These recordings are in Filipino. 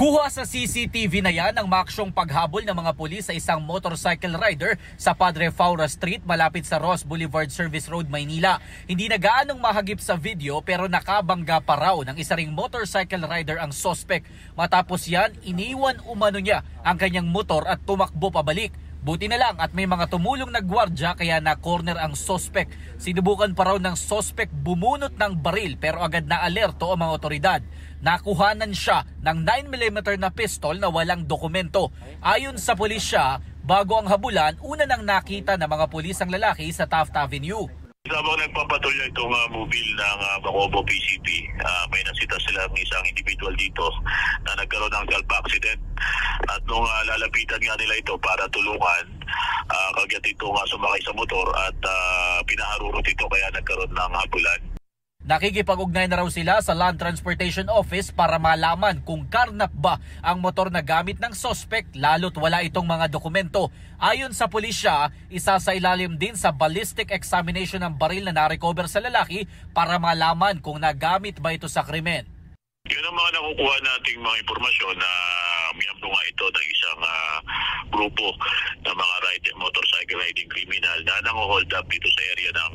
Kuha sa CCTV na yan ang maaksyong paghabol ng mga pulis sa isang motorcycle rider sa Padre Faura Street malapit sa Ross Boulevard Service Road, Maynila. Hindi na gaanong mahagip sa video pero nakabangga pa raw ng isa ring motorcycle rider ang suspect. Matapos yan, iniwan umano niya ang kanyang motor at tumakbo pabalik. Buti na lang at may mga tumulong na gwardiya kaya na-corner ang suspect. Sinubukan pa raw ng suspect bumunot ng baril pero agad na alerto ang mga otoridad. Nakuhanan siya ng 9mm na pistol na walang dokumento. Ayon sa pulisya, bago ang habulan, una nang nakita ng mga pulis ang lalaki sa Taft Avenue. Habang nagpapatulya itong mobile ng Bacobo PCP, may nasita silang isang individual dito na nagkaroon ng self accident. At nung lalapitan nga nila ito para tulungan, kagyat ito nga sumakay sa motor at pinaharurot ito kaya nagkaroon ng habulan. Nakikipag-ugnay na raw sila sa Land Transportation Office para malaman kung karnap ba ang motor na gamit ng suspect lalo't wala itong mga dokumento. Ayon sa pulisya, isa sa ilalim din sa ballistic examination ng baril na na-recover sa lalaki para malaman kung nagamit ba ito sa krimen. Yun ang mga nakukuha nating mga impormasyon na miyembro nga ito ng isang grupo ng mga motorcycle riding criminal na nang-hold up dito sa area ng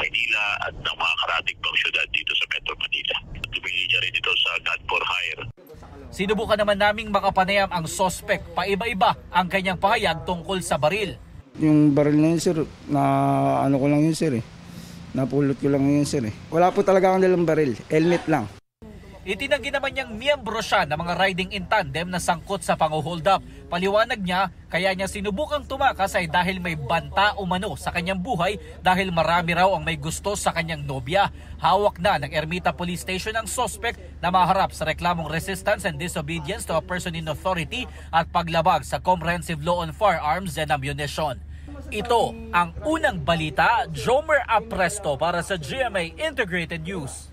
Maynila at ng mga karating pang syudad dito sa Metro Manila. Tumili niya rin ito sa gun for hire. Sinubukan naman naming makapanayam ang suspect. Paiba-iba ang kanyang pahayag tungkol sa baril. Yung baril na yun, sir, na ano ko lang yun, sir, napulot ko lang yun, sir. Wala po talaga akong dalang baril, helmet lang. Itinanggi naman niyang miyembro siya ng mga riding in tandem na sangkot sa pang-hold up. Paliwanag niya, kaya niya sinubukang tumakas ay dahil may banta umano sa kanyang buhay dahil marami raw ang may gusto sa kanyang nobya. Hawak na ng Ermita Police Station ang suspect na maharap sa reklamong resistance and disobedience to a person in authority at paglabag sa Comprehensive Law on Firearms and Ammunition. Ito ang unang balita. Jomer Apresto para sa GMA Integrated News.